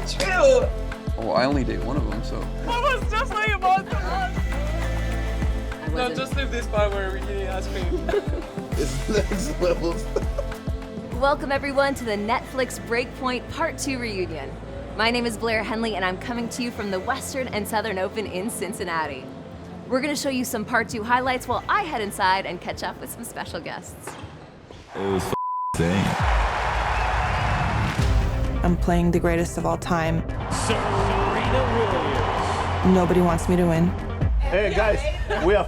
not true. Oh, I only date one of them, so. I was just like about to ask. No, just leave this part where we're eating ice cream. It's next level stuff. Welcome everyone to the Netflix Breakpoint Part 2 reunion. My name is Blair Henley and I'm coming to you from the Western and Southern Open in Cincinnati. We're gonna show you some Part 2 highlights while I head inside and catch up with some special guests. It was insane. I'm playing the greatest of all time. Serena Williams. Nobody wants me to win. Hey guys, we are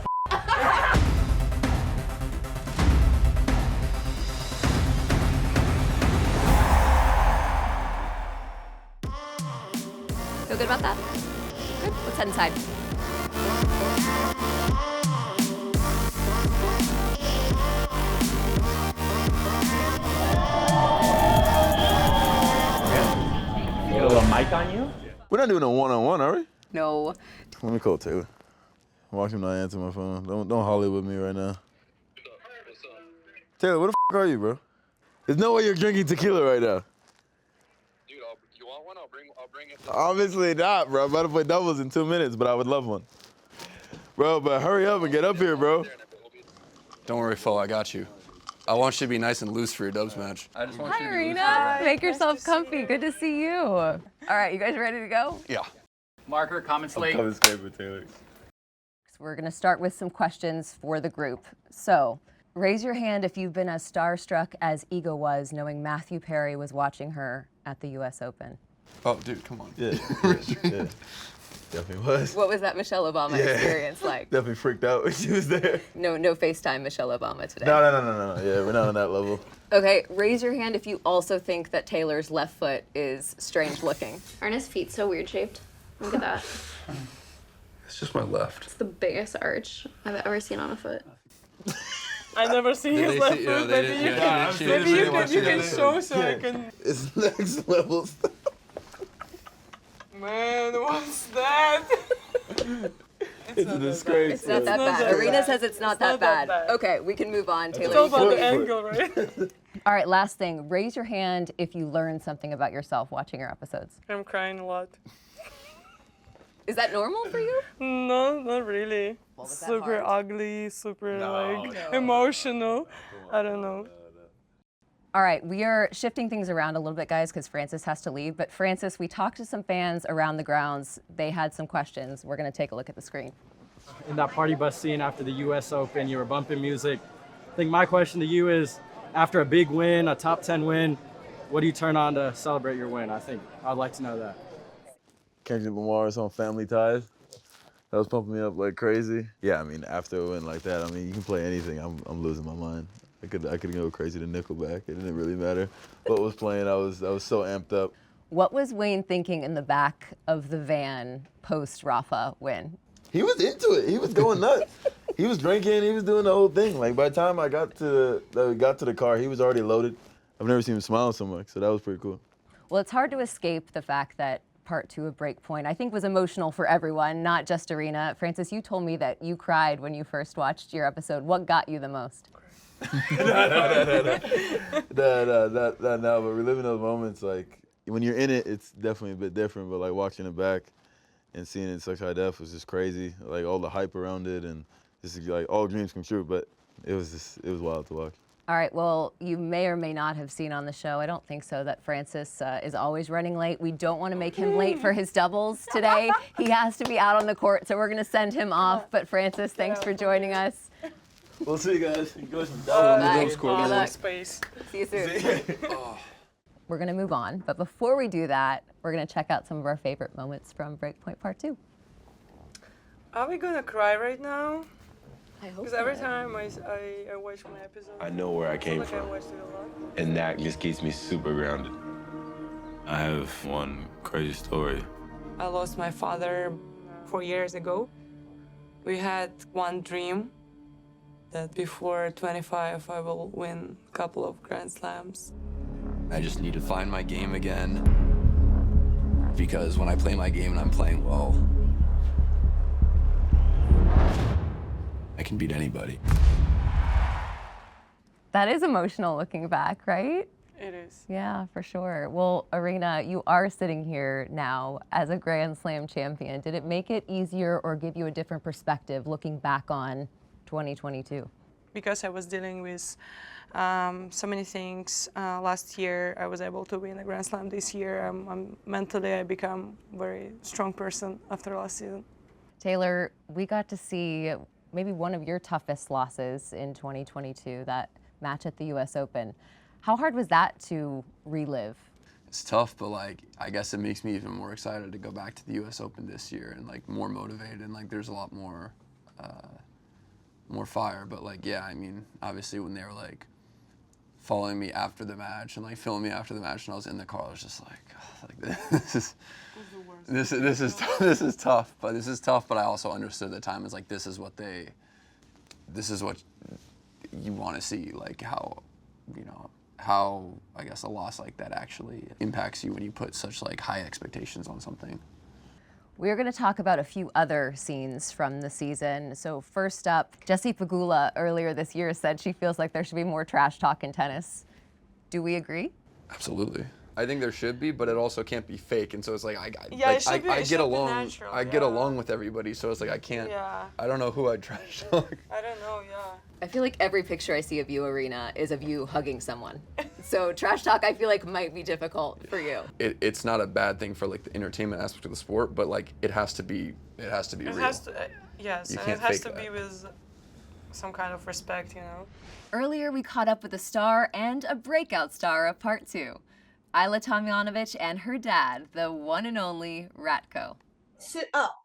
Feel good about that? Good, let's head inside. You got a little mic on you? We're not doing a one-on-one, are we? No. Let me call Taylor. Watch him not answer my phone. Don't holler with me right now. Taylor, where the f are you, bro? There's no way you're drinking tequila right now. Dude, you want one? I'll bring it. Obviously not, bro. I'm about to play doubles in 2 minutes, but I would love one. Bro, but hurry up and get up here, bro. Don't worry, Fo, I got you. I want you to be nice and loose for your dubs match. I just want Hi, Aryna. Make yourself comfy. Good to see you. All right, you guys ready to go? Yeah. Marker, comment slate. Coming straight with Taylor. So we're gonna start with some questions for the group. So, raise your hand if you've been as starstruck as Ego was knowing Matthew Perry was watching her at the US Open. Oh, dude, come on. Yeah. Definitely was. What was that Michelle Obama experience like? Definitely freaked out when she was there. No FaceTime Michelle Obama today. No. Yeah, we're not on that level. Okay, raise your hand if you also think that Taylor's left foot is strange looking. Aryna's feet's so weird shaped. Look at that. It's just my left. It's the biggest arch I've ever seen on a foot. I never see his left foot. Maybe you can show so I can. It's next level stuff. Man, what's that? It's a disgrace. It's not that not bad. that Aryna bad. says it's not It's that not that bad. bad. Okay, we can move on. It's Taylor, all you can about the leave. angle, right? All right, last thing. Raise your hand if you learned something about yourself watching your episodes. I'm crying a lot. Is that normal for you? No, not really. Well, was that Super hard? ugly, super emotional. I don't know. All right, we are shifting things around a little bit, guys, because Francis has to leave. But Francis, we talked to some fans around the grounds. They had some questions. We're going to take a look at the screen. In that party bus scene after the US Open, you were bumping music. I think my question to you is, after a big win, a top 10 win, what do you turn on to celebrate your win? I'd like to know that. Kendrick Lamar's on Family Ties. That was pumping me up like crazy. Yeah, I mean, after a win like that, I mean, you can play anything. I'm losing my mind. I could go crazy to Nickelback. It didn't really matter what was playing. I was so amped up. What was Wayne thinking in the back of the van post Rafa win? He was into it. He was going nuts. He was drinking. He was doing the whole thing. Like by the time I got to the car, he was already loaded. I've never seen him smile so much, so that was pretty cool. Well, it's hard to escape the fact that Part 2 of Breakpoint, I think, was emotional for everyone, not just Aryna. Francis, you told me that you cried when you first watched your episode. What got you the most? No, but reliving those moments, like, when you're in it, it's definitely a bit different, but, like, watching it back and seeing it in such high def was just crazy. Like, all the hype around it and just, like, all dreams come true, but it was wild to watch. All right, well, you may or may not have seen on the show, I don't think so, that Francis is always running late. We don't want to make him late for his doubles today. He has to be out on the court, so we're going to send him off. But Francis, thanks for joining us. We'll see you guys. Enjoy some Bye. doubles. Good luck. Space. See you soon. We're going to move on, but before we do that, we're going to check out some of our favorite moments from Breakpoint Part 2. Are we gonna cry right now? I hope Because every not. time I watch my episode, I know where I came I from, watched it a lot. and that just keeps me super grounded. I have one crazy story. I lost my father 4 years ago. We had one dream that before 25 I will win a couple of Grand Slams. I just need to find my game again. Because when I play my game and I'm playing well, I can beat anybody. That is emotional looking back, right? It is. Yeah, for sure. Well, Aryna, you are sitting here now as a Grand Slam champion. Did it make it easier or give you a different perspective looking back on 2022? Because I was dealing with so many things last year, I was able to win a Grand Slam this year. Mentally, I become a very strong person after last season. Taylor, we got to see maybe one of your toughest losses in 2022, that match at the US Open. How hard was that to relive? It's tough, but like I guess it makes me even more excited to go back to the US Open this year and like more motivated, and like there's a lot more fire. But like, yeah, I mean, obviously when they were like following me after the match and like filming me after the match and I was in the car, I was just like this is tough. But this is tough, but I also understood at the time is like this is what you want to see, like how, you know, how I guess a loss like that actually impacts you when you put such like high expectations on something. We're going to talk about a few other scenes from the season. So first up, Jessie Pegula earlier this year said she feels like there should be more trash talk in tennis. Do we agree? Absolutely. I think there should be, but it also can't be fake. And so it's like I get along with everybody. So it's like I can't. Yeah. I don't know who I'd trash talk. I don't know. Yeah. I feel like every picture I see of you, Aryna, is of you hugging someone. So trash talk, I feel like might be difficult for you. It's not a bad thing for like the entertainment aspect of the sport, but like it has to be real. Yes, You and can't it has fake to be that. with some kind of respect, you know. Earlier, we caught up with a star and a breakout star of part 2. Ajla Tomljanovic and her dad, the one and only Ratko. Sit up.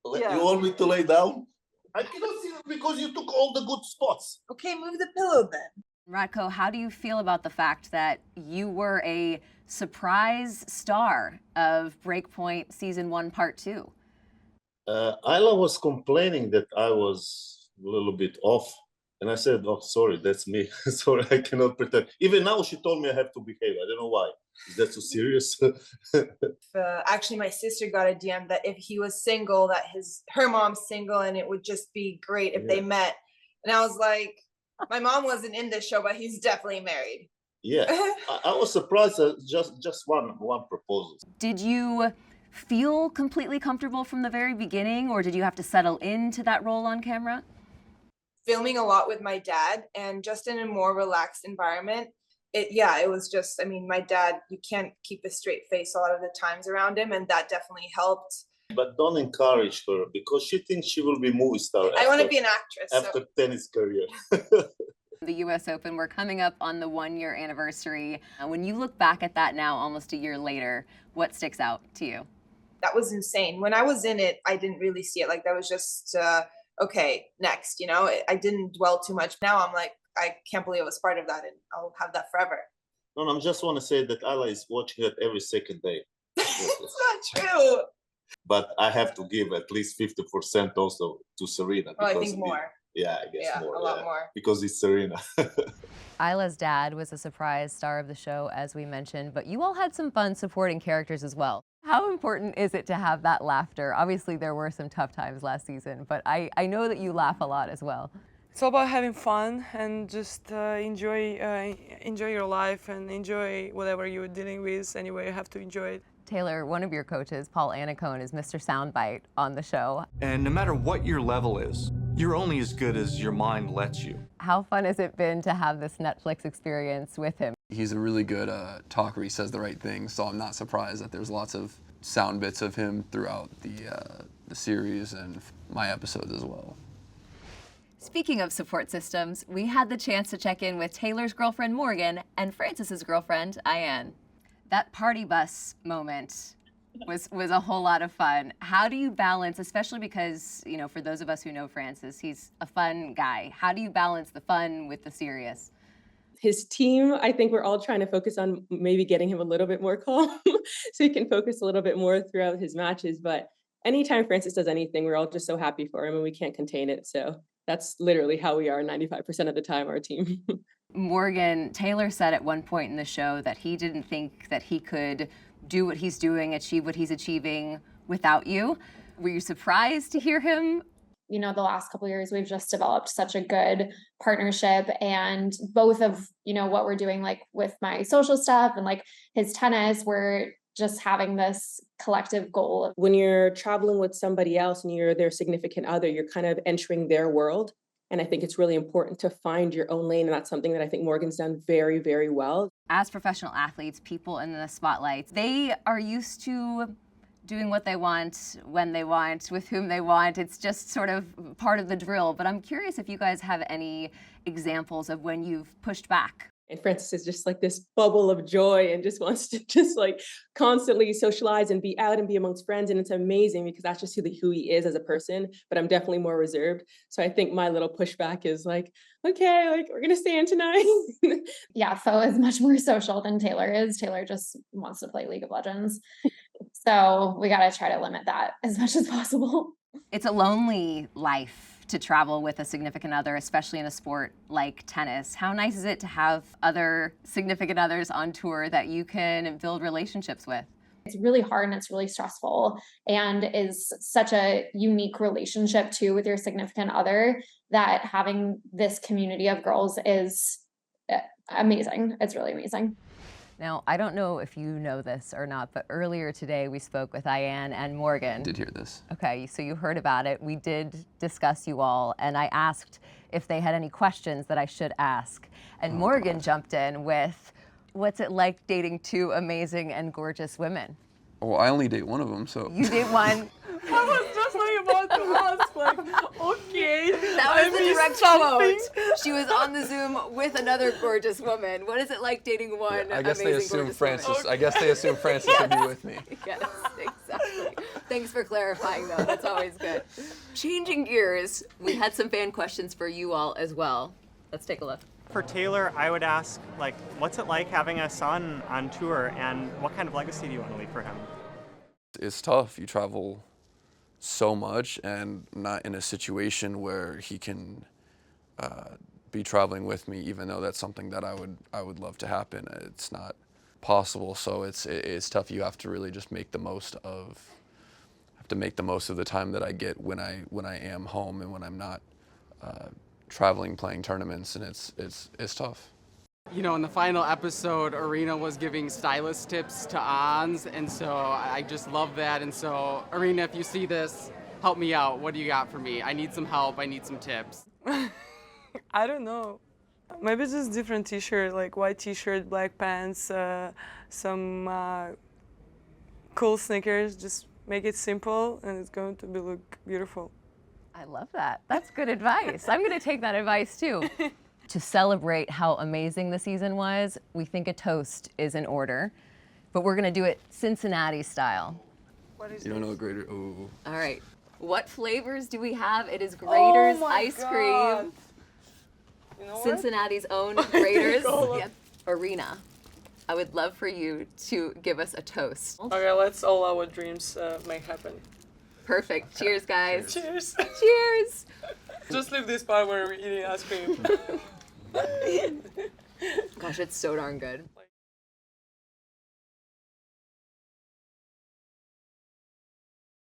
Yeah. You want me to lay down? I cannot sit because you took all the good spots. Okay, move the pillow then. Ratko, how do you feel about the fact that you were a surprise star of Breakpoint Season 1, Part 2? Ajla was complaining that I was a little bit off. And I said, oh, sorry, that's me. Sorry, I cannot pretend. Even now, she told me I have to behave. I don't know why. Is that so serious? Actually, my sister got a DM that if he was single, that her mom's single, and it would just be great if they met. And I was like, my mom wasn't in this show, but he's definitely married. Yeah, I was surprised at just one proposal. Did you feel completely comfortable from the very beginning, or did you have to settle into that role on camera? Filming a lot with my dad and just in a more relaxed environment. It was just, I mean, my dad, you can't keep a straight face a lot of the times around him, and that definitely helped. But don't encourage her because she thinks she will be a movie star. I want to be an actress. After tennis career. The US Open, we're coming up on the 1-year anniversary. When you look back at that now, almost a year later, what sticks out to you? That was insane. When I was in it, I didn't really see it. Like that was just, okay, next, you know, I didn't dwell too much. Now I'm like, I can't believe I was part of that, and I'll have that forever. No, I just want to say that Ajla is watching it every second day. It's not true. But I have to give at least 50% also to Serena. Oh, I think more. Yeah, I guess more. A lot more. Because it's Serena. Ajla's dad was a surprise star of the show, as we mentioned, but you all had some fun supporting characters as well. How important is it to have that laughter? Obviously, there were some tough times last season, but I know that you laugh a lot as well. It's all about having fun and just enjoy your life and enjoy whatever you're dealing with. Anyway, you have to enjoy it. Taylor, one of your coaches, Paul Annacone, is Mr. Soundbite on the show. And no matter what your level is, you're only as good as your mind lets you. How fun has it been to have this Netflix experience with him? He's a really good talker. He says the right things, so I'm not surprised that there's lots of sound bits of him throughout the series and my episodes as well. Speaking of support systems, we had the chance to check in with Taylor's girlfriend Morgan and Francis's girlfriend Ayan. That party bus moment was a whole lot of fun. How do you balance, especially because, you know, for those of us who know Francis, he's a fun guy. How do you balance the fun with the serious? His team, I think we're all trying to focus on maybe getting him a little bit more calm so he can focus a little bit more throughout his matches. But anytime Francis does anything, we're all just so happy for him and we can't contain it. So that's literally how we are 95% of the time, our team. Morgan, Taylor said at one point in the show that he didn't think that he could do what he's doing, achieve what he's achieving without you. Were you surprised to hear him? you know, the last couple of years, we've just developed such a good partnership, and both of, you know, what we're doing, like with my social stuff and like his tennis, we're just having this collective goal. When you're traveling with somebody else and you're their significant other, you're kind of entering their world. And I think it's really important to find your own lane. And that's something that I think Morgan's done very, very well. As professional athletes, people in the spotlight, they are used to doing what they want, when they want, with whom they want. It's just sort of part of the drill. But I'm curious if you guys have any examples of when you've pushed back. And Francis is just like this bubble of joy and just wants to just like constantly socialize and be out and be amongst friends. And it's amazing because that's just who he is as a person, but I'm definitely more reserved. So I think my little pushback is like, okay, like we're going to stay in tonight. Yeah, Foe is much more social than Taylor is. Taylor just wants to play League of Legends. So we got to try to limit that as much as possible. It's a lonely life to travel with a significant other, especially in a sport like tennis. How nice is it to have other significant others on tour that you can build relationships with? It's really hard and it's really stressful, and is such a unique relationship too with your significant other, that having this community of girls is amazing. It's really amazing. Now, I don't know if you know this or not, but earlier today we spoke with Aryna and Morgan. I did hear this. Okay, so you heard about it. We did discuss you all, and I asked if they had any questions that I should ask. And Morgan jumped in with, what's it like dating two amazing and gorgeous women? Well, I only date one of them, so. You date one. I was just like about to ask, like, okay. That was the direct quote. She was on the Zoom with another gorgeous woman. What is it like dating one I guess they assume Francis. woman? I guess they assume Francis would be with me. Yes, exactly. Thanks for clarifying, though. That's always good. Changing gears, we had some fan questions for you all as well. Let's take a look. For Taylor, I would ask, like, what's it like having a son on tour, and what kind of legacy do you want to leave for him? It's tough. You travel so much and not in a situation where he can be traveling with me, even though that's something that I would love to happen. It's not possible, so it's tough. You have to really just make the most of the time that I get when I am home and when I'm not traveling, playing tournaments, and it's tough. You know, in the final episode, Aryna was giving stylist tips to Ons, and so I just love that. And so, Aryna, if you see this, help me out. What do you got for me? I need some help. I need some tips. I don't know. Maybe just different t-shirt, like white t-shirt, black pants, some cool sneakers. Just make it simple, and it's going to look beautiful. I love that. That's good advice. I'm going to take that advice, too. To celebrate how amazing the season was, we think a toast is in order, but we're gonna do it Cincinnati style. What is You don't know Grater? Ooh. All right. What flavors do we have? It is Grater's ice cream. You know Cincinnati's own Grater's. Yep. Aryna, I would love for you to give us a toast. Okay, let's all our dreams make happen. Perfect. Cheers, guys. Cheers. Cheers. Just leave this part where we're eating ice cream. Gosh, it's so darn good.